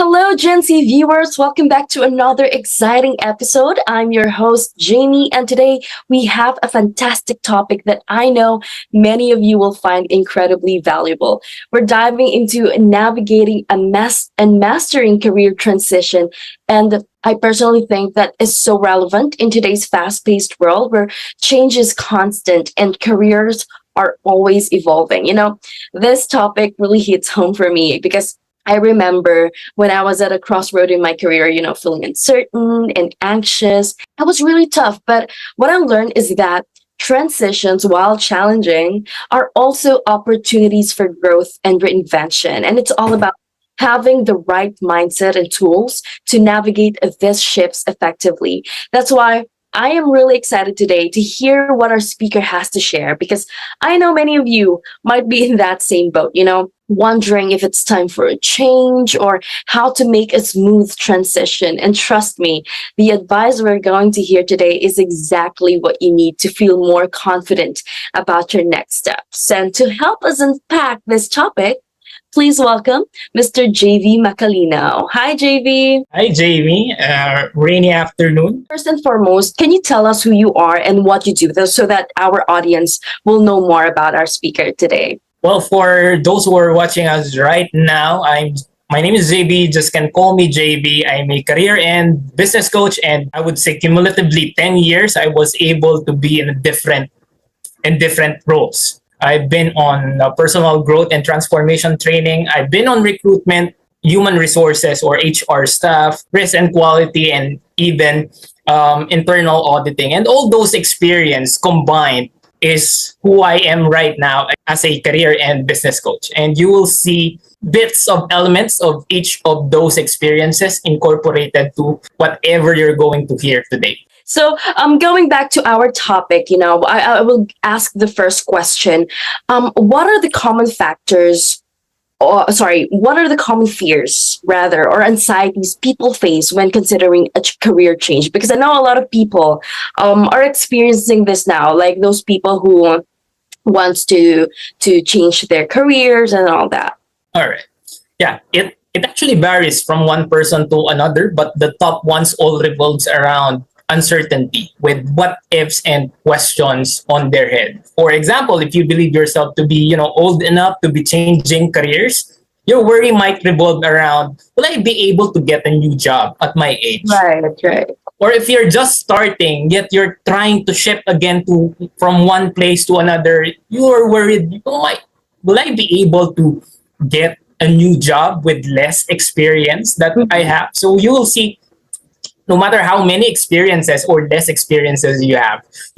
Hello, Gen Z viewers. Welcome back to another exciting episode. I'm your host, Jamie, and today we have a fantastic topic that I know many of you will find incredibly valuable. We're diving into navigating a mess and mastering career transition. And I personally think that is so relevant in today's fast paced world where change is constant and careers are always evolving. This topic really hits home for me because I remember when I was at a crossroad in my career, feeling uncertain and anxious. It was really tough. But what I learned is that transitions, while challenging, are also opportunities for growth and reinvention. And it's all about having the right mindset and tools to navigate these shifts effectively. That's why I am really excited today to hear what our speaker has to share because I know many of you might be in that same boat, wondering if it's time for a change or how to make a smooth transition. And trust me, the advice we're going to hear today is exactly what you need to feel more confident about your next steps. And to help us unpack this topic, please welcome Mr. Jayvee Macalinao. Hi, Jayvee. Hi, Jamie. Rainy afternoon. First and foremost, can you tell us who you are and what you do so that our audience will know more about our speaker today? Well, for those who are watching us right now, my name is JB. Just can call me JB. I'm a career and business coach, and I would say cumulatively 10 years I was able to be in different roles. I've been on personal growth and transformation training. I've been on recruitment, human resources or HR staff, risk and quality, and even internal auditing. And all those experience combined is who I am right now as a career and business coach. And you will see bits of elements of each of those experiences incorporated to whatever you're going to hear today. So, going back to our topic, I will ask the first question. What are the common factors, what are the common fears, rather, or anxieties people face when considering a career change? Because I know a lot of people are experiencing this now, like those people who wants to change their careers and all that. All right. Yeah, it actually varies from one person to another, but the top ones all revolves around uncertainty with what ifs and questions on their head. For example, if you believe yourself to be, old enough to be changing careers, your worry might revolve around, will I be able to get a new job at my age? Right. Or if you're just starting, yet you're trying to shift again to from one place to another, you're worried, will I be able to get a new job with less experience that I have? So you will see no matter how many experiences or less experiences you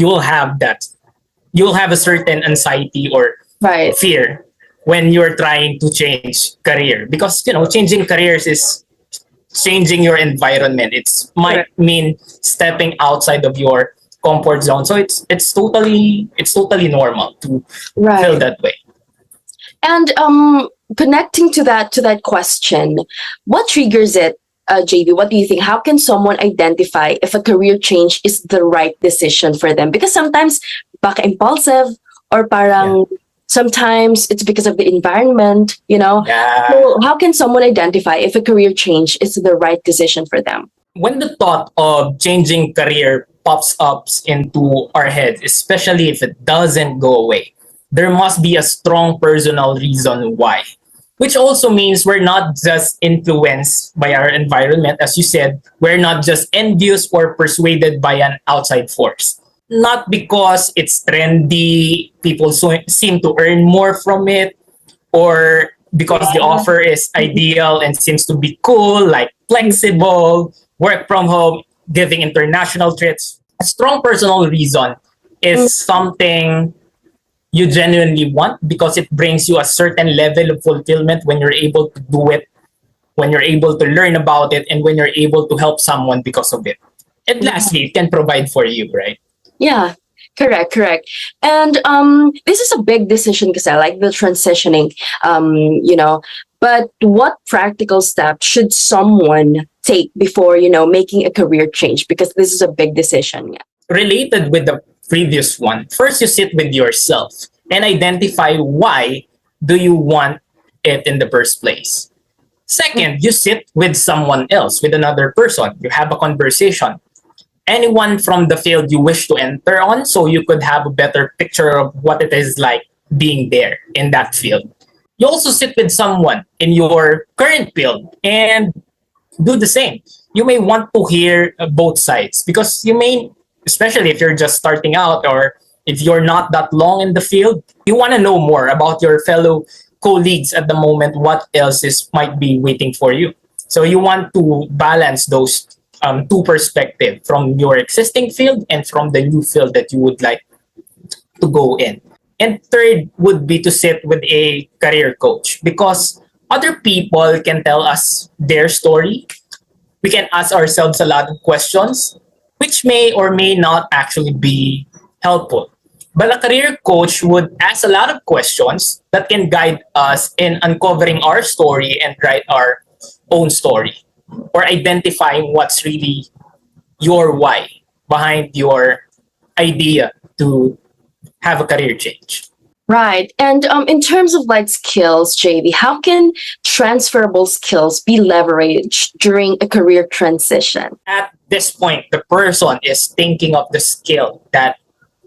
will have that. You will have a certain anxiety or Right. fear when you're trying to change career because changing careers is changing your environment. It's might Correct. mean stepping outside of your comfort zone. So it's totally normal to feel Right. that way. And connecting to that question, what triggers it, JB? What do you think? How can someone identify if a career change is the right decision for them? Because sometimes baka impulsive or parang sometimes it's because of the environment. Yeah. So how can someone identify if a career change is the right decision for them? When the thought of changing career pops up into our heads, especially if it doesn't go away, there must be a strong personal reason why. Which also means we're not just influenced by our environment. As you said, we're not just envious or persuaded by an outside force. Not because it's trendy, people seem to earn more from it, or because the offer is ideal and seems to be cool, like flexible, work from home, giving international trips. A strong personal reason is something you genuinely want because it brings you a certain level of fulfillment when you're able to do it, when you're able to learn about it, and when you're able to help someone because of it. And lastly, it can provide for you, right? Yeah, correct. And this is a big decision because I like the transitioning, but what practical steps should someone take before, making a career change? Because this is a big decision. Yeah. Related with the previous one, first you sit with yourself and identify why do you want it in the first place. Second, you sit with someone else, with another person. You have a conversation. Anyone from the field you wish to enter on, so you could have a better picture of what it is like being there in that field. You also sit with someone in your current field and do the same. You may want to hear both sides because you may, especially if you're just starting out or if you're not that long in the field, you want to know more about your fellow colleagues at the moment, what else is might be waiting for you. So you want to balance those two perspectives from your existing field and from the new field that you would like to go in. And third would be to sit with a career coach because other people can tell us their story. We can ask ourselves a lot of questions, which may or may not actually be helpful. But a career coach would ask a lot of questions that can guide us in uncovering our story and write our own story or identifying what's really your why behind your idea to have a career change. Right. And in terms of like skills, JV, how can transferable skills be leveraged during a career transition? At this point, the person is thinking of the skill that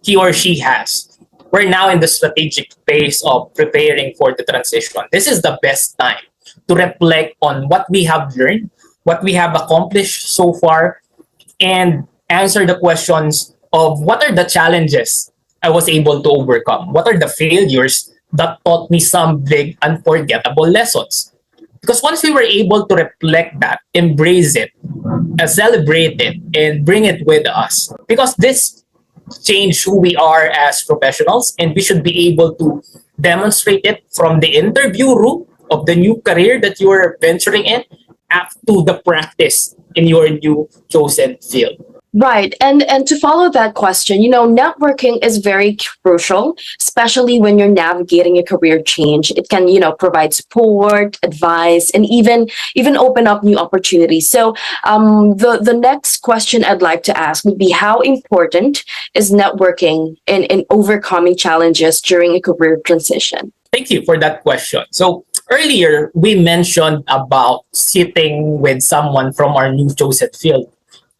he or she has. We're now in the strategic phase of preparing for the transition. This is the best time to reflect on what we have learned, what we have accomplished so far, and answer the questions of what are the challenges I was able to overcome? What are the failures that taught me some big unforgettable lessons? Because once we were able to reflect that, embrace it, celebrate it, and bring it with us, because this changed who we are as professionals, and we should be able to demonstrate it from the interview room of the new career that you are venturing in up to the practice in your new chosen field. Right. And to follow that question, networking is very crucial, especially when you're navigating a career change. It can, provide support, advice, and even open up new opportunities. So the next question I'd like to ask would be, how important is networking in overcoming challenges during a career transition? Thank you for that question. So earlier we mentioned about sitting with someone from our new chosen field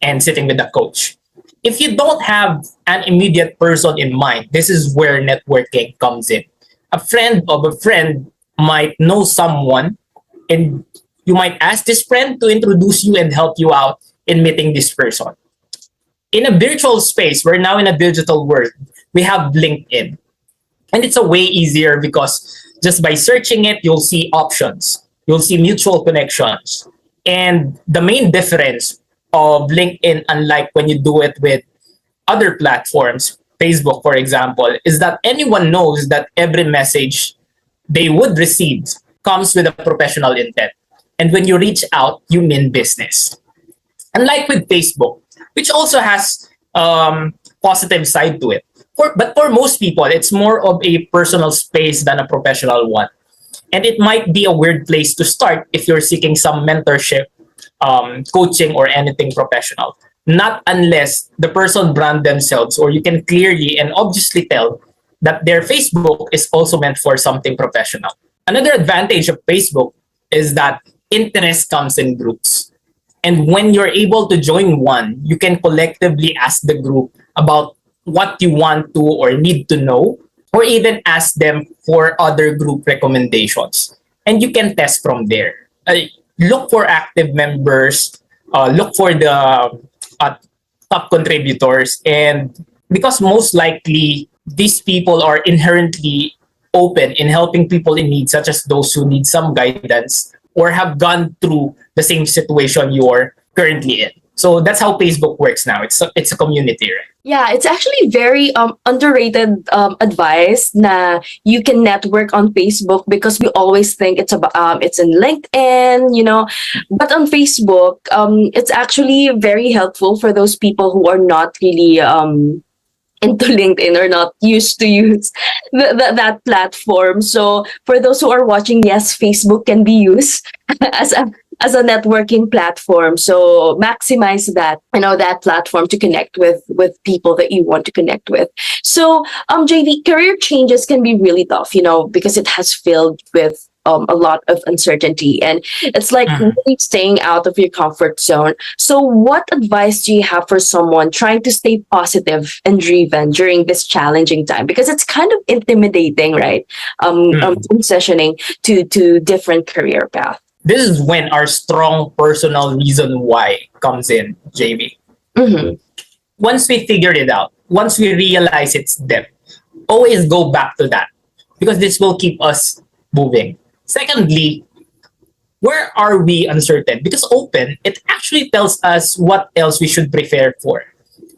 and sitting with a coach. If you don't have an immediate person in mind, this is where networking comes in. A friend of a friend might know someone, and you might ask this friend to introduce you and help you out in meeting this person. In a virtual space, we're now in a digital world, we have LinkedIn. And it's a way easier because just by searching it, you'll see options, you'll see mutual connections. And the main difference of LinkedIn, unlike when you do it with other platforms, Facebook, for example, is that anyone knows that every message they would receive comes with a professional intent. And when you reach out, you mean business. Unlike with Facebook, which also has positive side to it. But for most people, it's more of a personal space than a professional one. And it might be a weird place to start if you're seeking some mentorship, coaching, or anything professional. Not unless the person brand themselves, or you can clearly and obviously tell that their Facebook is also meant for something professional. Another advantage of Facebook is that interest comes in groups. And when you're able to join one, you can collectively ask the group about what you want to or need to know, or even ask them for other group recommendations. And you can test from there. Look for active members, look for the top contributors, and because most likely these people are inherently open in helping people in need, such as those who need some guidance or have gone through the same situation you're currently in. So that's how Facebook works now. It's a community, right? Yeah, it's actually very underrated advice na you can network on Facebook, because we always think it's in LinkedIn. But on Facebook, it's actually very helpful for those people who are not really into LinkedIn or not used to use that platform. So for those who are watching, yes, Facebook can be used as a networking platform. So maximize that platform to connect with people that you want to connect with. So JV, career changes can be really tough, because it has filled with a lot of uncertainty, and it's like Mhm. really staying out of your comfort zone. So what advice do you have for someone trying to stay positive and driven during this challenging time, because it's kind of intimidating, right? Mhm. Transitioning to different career path. This is when our strong personal reason why comes in, JV. Mm-hmm. Once we figured it out, once we realize its depth, always go back to that because this will keep us moving. Secondly, where are we uncertain? Because open, it actually tells us what else we should prepare for.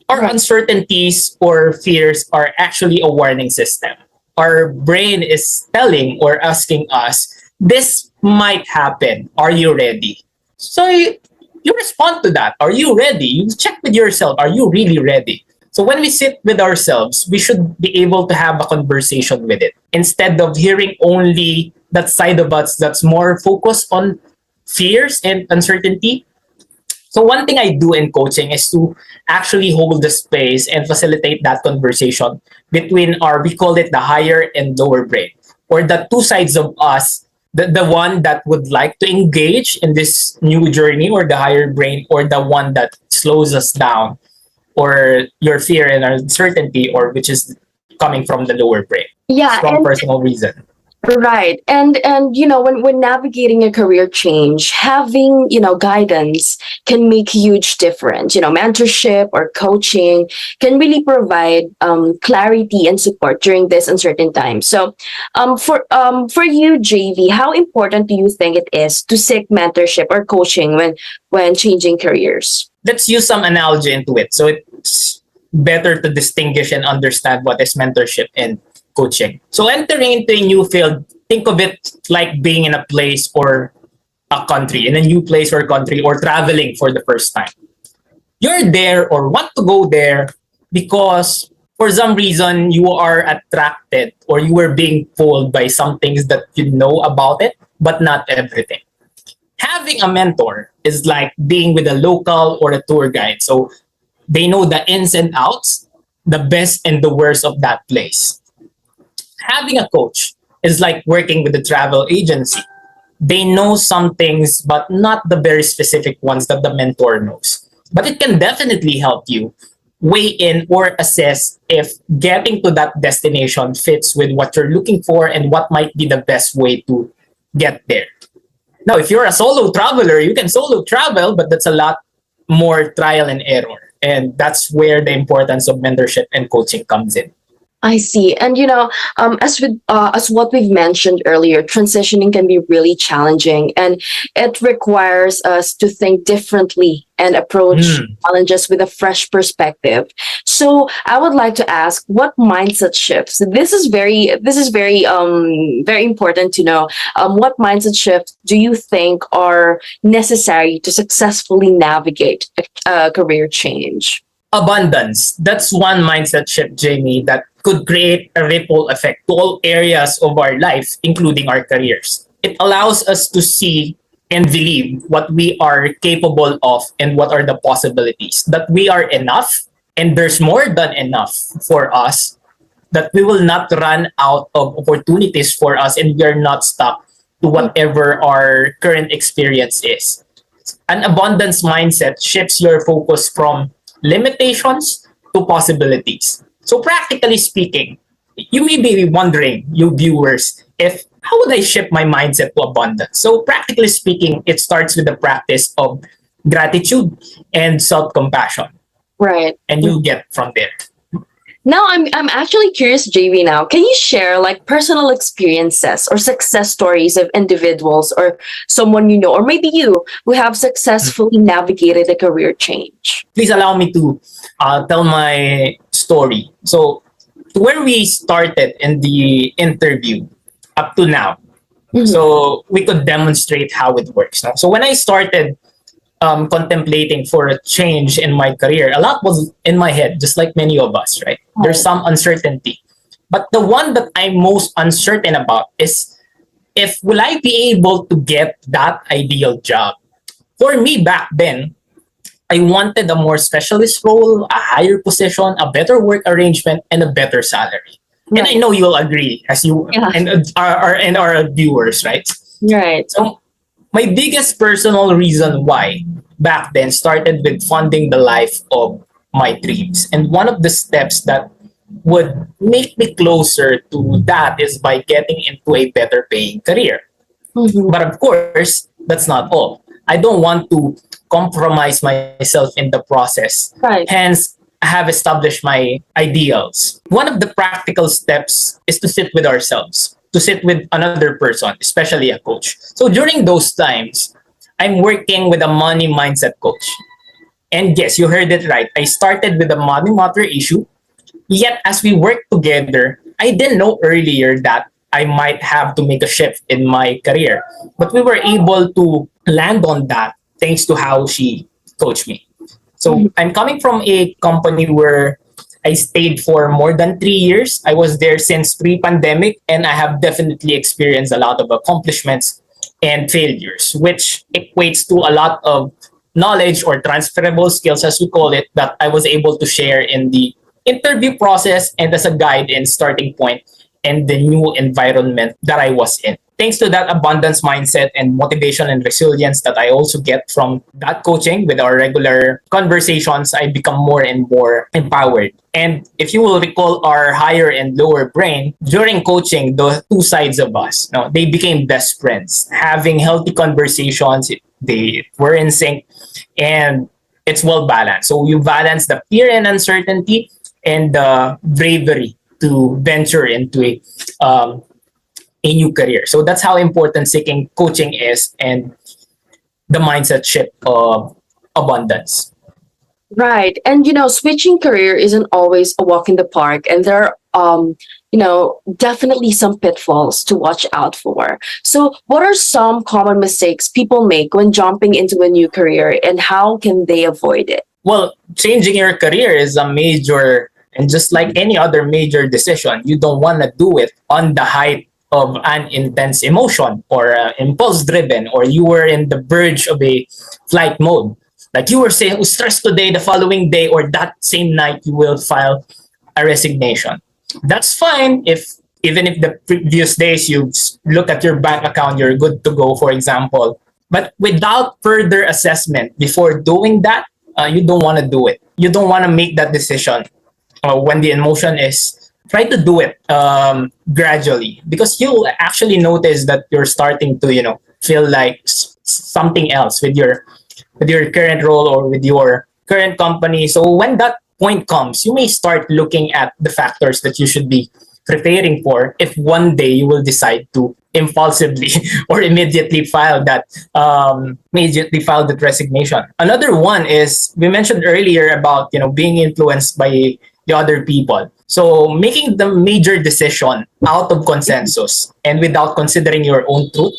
Our Right. uncertainties or fears are actually a warning system. Our brain is telling or asking us, this might happen. Are you ready? So you respond to that. Are you ready? You check with yourself. Are you really ready? So when we sit with ourselves, we should be able to have a conversation with it instead of hearing only that side of us that's more focused on fears and uncertainty. So one thing I do in coaching is to actually hold the space and facilitate that conversation between our, we call it the higher and lower brain, or the two sides of us, the one that would like to engage in this new journey, or the higher brain, or the one that slows us down, or your fear and uncertainty, or which is coming from the lower brain. Yeah, Strong personal reason. right. And when navigating a career change, having, guidance can make a huge difference. Mentorship or coaching can really provide clarity and support during this uncertain time. So for you, JV, how important do you think it is to seek mentorship or coaching when changing careers? Let's use some analogy into it. So it's better to distinguish and understand what is mentorship and coaching. So entering into a new field, think of it like being in a place or a country, in a new place or country, or traveling for the first time. You're there or want to go there because for some reason you are attracted or you were being pulled by some things that you know about it, but not everything. Having a mentor is like being with a local or a tour guide. So they know the ins and outs, the best and the worst of that place. Having a coach is like working with a travel agency. They know some things, but not the very specific ones that the mentor knows. But it can definitely help you weigh in or assess if getting to that destination fits with what you're looking for and what might be the best way to get there. Now, if you're a solo traveler, you can solo travel, but that's a lot more trial and error. And that's where the importance of mentorship and coaching comes in. I see. And as what we've mentioned earlier, transitioning can be really challenging, and it requires us to think differently and approach Mm. challenges with a fresh perspective. So I would like to ask, what mindset shifts? This is very important to know. What mindset shifts do you think are necessary to successfully navigate a career change? Abundance. That's one mindset shift, Jamie, that could create a ripple effect to all areas of our life, including our careers. It allows us to see and believe what we are capable of and what are the possibilities, that we are enough and there's more than enough for us, that we will not run out of opportunities for us and we are not stuck to whatever our current experience is. An abundance mindset shifts your focus from limitations to possibilities. So practically speaking, you may be wondering, you viewers, if how would I shift my mindset to abundance? So practically speaking, it starts with the practice of gratitude and self-compassion, Right. and you'll get from there. Now I'm actually curious, JV. Now, can you share like personal experiences or success stories of individuals or someone you know, or maybe you who have successfully navigated a career change? Please allow me to tell my story. So where we started in the interview up to now, Mhm. so we could demonstrate how it works. No? So when I started contemplating for a change in my career, a lot was in my head, just like many of us, right? There's some uncertainty. But the one that I'm most uncertain about is if will I be able to get that ideal job. For me back then, I wanted a more specialist role, a higher position, a better work arrangement, and a better salary. And I Right. know you'll agree, as you Yeah. and our viewers, right? Right. So my biggest personal reason why back then started with funding the life of my dreams. And one of the steps that would make me closer to that is by getting into a better paying career. Mm-hmm. But of course, that's not all. I don't want to compromise myself in the process. Right. Hence, I have established my ideals. One of the practical steps is to sit with ourselves, to sit with another person, especially a coach. So during those times, I'm working with a money mindset coach. And yes, you heard it right. I started with a money matter issue. Yet, as we worked together, I didn't know earlier that I might have to make a shift in my career. But we were able to land on that thanks to how she coached me. Mm-hmm. So I'm coming from a company where I stayed for more than 3 years. I was there since pre-pandemic, and I have definitely experienced a lot of accomplishments and failures, which equates to a lot of knowledge or transferable skills, as we call it, that I was able to share in the interview process and as a guide and starting point in the new environment that I was in. Thanks to that abundance mindset and motivation and resilience that I also get from that coaching with our regular conversations, I become more and more empowered. And if you will recall our higher and lower brain, during coaching, the two sides of us, no, they became best friends, having healthy conversations. They were in sync and it's well balanced. So you balance the fear and uncertainty and the bravery to venture into a new career. So that's how important seeking coaching is and the mindset shift of abundance. Right. And switching career isn't always a walk in the park, and there are definitely some pitfalls to watch out for. So, what are some common mistakes people make when jumping into a new career, and how can they avoid it? Well, changing your career is a major, and just like any other major decision, you don't want to do it on the height of an intense emotion or impulse driven, or you were in the verge of a flight mode. Like you were saying, stressed today, the following day, or that same night, you will file a resignation. That's fine if even if the previous days you look at your bank account, you're good to go, for example. But without further assessment before doing that, you don't want to do it. You don't want to make that decision when the emotion is. Try to do it gradually because you'll actually notice that you're starting to feel like something else with your current role or with your current company. So when that point comes, you may start looking at the factors that you should be preparing for if one day you will decide to impulsively or immediately file that resignation. Another one is we mentioned earlier about being influenced by the other people. So making the major decision out of consensus and without considering your own truth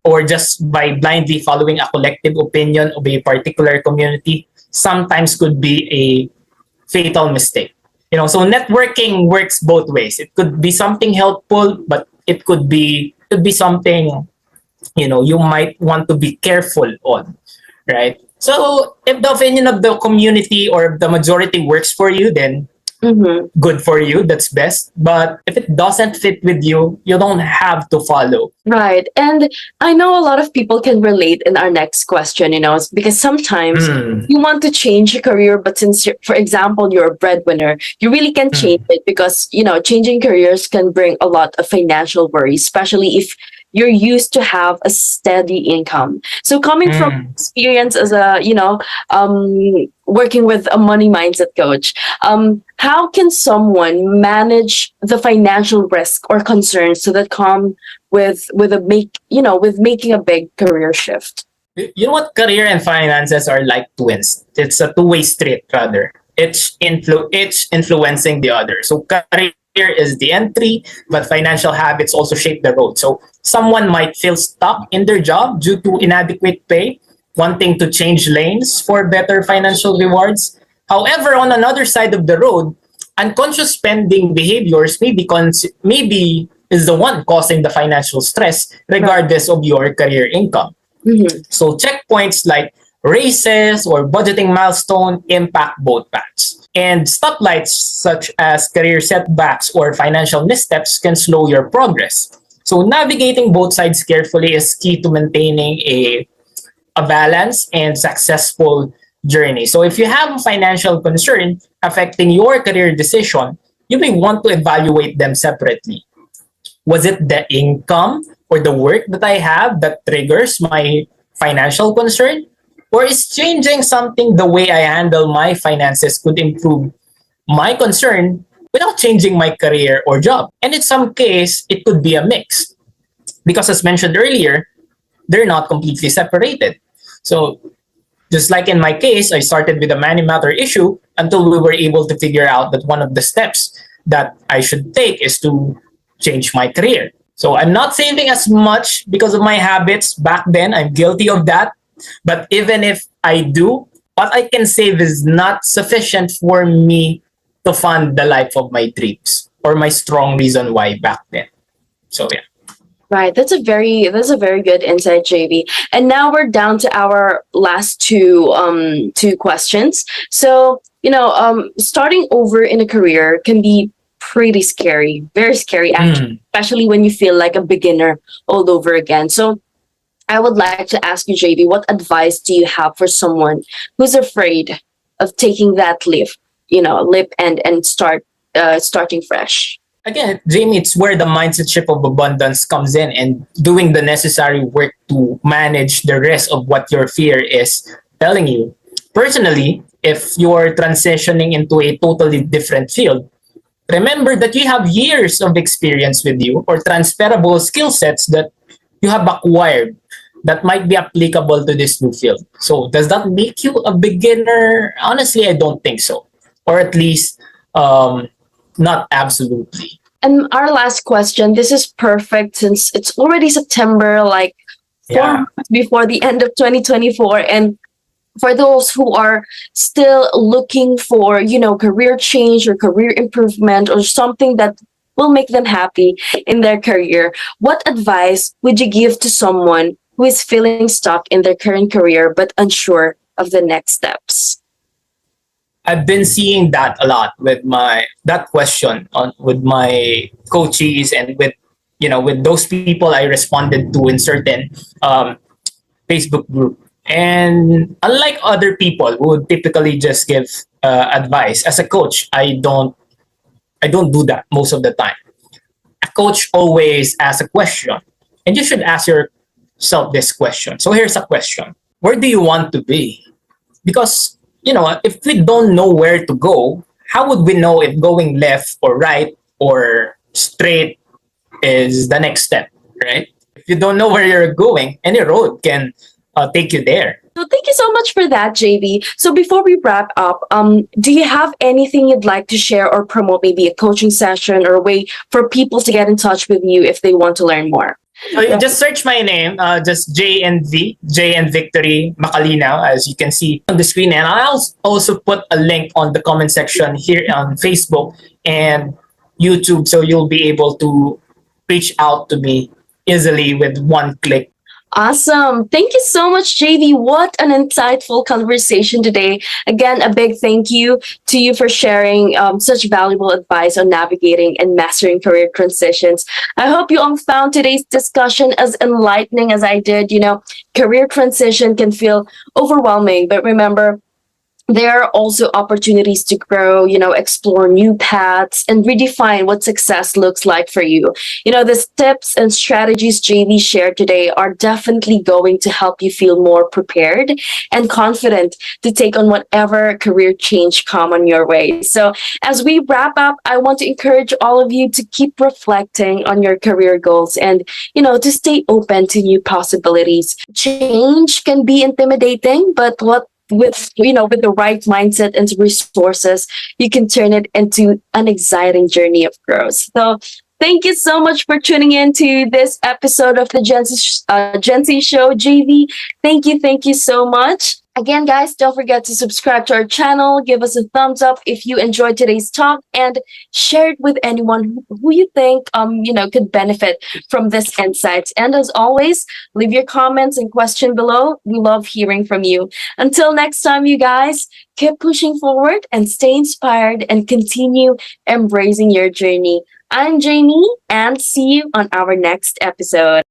or just by blindly following a collective opinion of a particular community sometimes could be a fatal mistake. So networking works both ways. It could be something helpful, but it could be something you might want to be careful on, right? So if the opinion of the community or the majority works for you, then Mm-hmm. good for you. That's best. But if it doesn't fit with you, you don't have to follow. Right. And I know a lot of people can relate in our next question, because sometimes Mm, you want to change your career, but since, for example, you're a breadwinner, you really can't change mm, it because, changing careers can bring a lot of financial worry, especially if you're used to have a steady income. So coming from mm. experience as working with a money mindset coach, how can someone manage the financial risk or concerns so that come with making a big career shift? You know what? Career and finances are like twins. It's a two-way street, rather. Each influencing the other. So career is the entry, but financial habits also shape the road. So someone might feel stuck in their job due to inadequate pay, wanting to change lanes for better financial rewards. However, on another side of the road, unconscious spending behaviors maybe is the one causing the financial stress, Right. regardless of your career income. Mm-hmm. So checkpoints like races or budgeting milestone impact both paths. And stoplights such as career setbacks or financial missteps can slow your progress. So navigating both sides carefully is key to maintaining a balanced and successful journey. So if you have a financial concern affecting your career decision, you may want to evaluate them separately. Was it the income or the work that I have that triggers my financial concern? Or is changing something the way I handle my finances could improve my concern without changing my career or job? And in some case, it could be a mix. Because as mentioned earlier, they're not completely separated. So just like in my case, I started with a money matter issue until we were able to figure out that one of the steps that I should take is to change my career. So I'm not saving as much because of my habits back then. I'm guilty of that. But even if I do, what I can save is not sufficient for me to fund the life of my dreams or my strong reason why back then. So yeah. Right. That's a very good insight, JV. And now we're down to our last two questions. So, starting over in a career can be pretty scary, very scary actually, Mm. especially when you feel like a beginner all over again. So I would like to ask you, JV, what advice do you have for someone who's afraid of taking that leap and starting fresh? Again, Jamie, it's where the mindset shift of abundance comes in and doing the necessary work to manage the rest of what your fear is telling you. Personally, if you're transitioning into a totally different field, remember that you have years of experience with you or transferable skill sets that you have acquired that might be applicable to this new field. So, does that make you a beginner? Honestly, I don't think so. Or at least, not absolutely. And our last question, this is perfect since it's already September, like four Yeah. months before the end of 2024. And for those who are still looking for, career change or career improvement or something that will make them happy in their career, what advice would you give to someone who is feeling stuck in their current career but unsure of the next steps? I've been seeing that a lot with my that question on with my coaches and with those people I responded to in certain um, Facebook group. And unlike other people who would typically just give advice, as a coach, I don't do that most of the time. A coach always asks a question, and you should ask yourself this question. So here's a question: where do you want to be? Because if we don't know where to go, how would we know if going left or right or straight is the next step, right? If you don't know where you're going, any road can take you there. So thank you so much for that, JV. So before we wrap up, do you have anything you'd like to share or promote, maybe a coaching session or a way for people to get in touch with you if they want to learn more? So you just search my name, just J and Victory Macalinao, as you can see on the screen. And I'll also put a link on the comment section here on Facebook and YouTube, so you'll be able to reach out to me easily with one click. Awesome. Thank you so much, JV. What an insightful conversation today. Again, a big thank you to you for sharing such valuable advice on navigating and mastering career transitions. I hope you all found today's discussion as enlightening as I did. Career transition can feel overwhelming, but remember, there are also opportunities to grow, explore new paths and redefine what success looks like for you. The tips and strategies JV shared today are definitely going to help you feel more prepared and confident to take on whatever career change come on your way. So as we wrap up, I want to encourage all of you to keep reflecting on your career goals and, to stay open to new possibilities. Change can be intimidating, but with the right mindset and resources, you can turn it into an exciting journey of growth. So thank you so much for tuning in to this episode of the Gen Z Show, JV. Thank you so much. Again, guys, don't forget to subscribe to our channel, give us a thumbs up if you enjoyed today's talk, and share it with anyone who you think could benefit from this insights. And as always, leave your comments and question below. We love hearing from you. Until next time, you guys, keep pushing forward and stay inspired and continue embracing your journey. I'm Jamie, and see you on our next episode.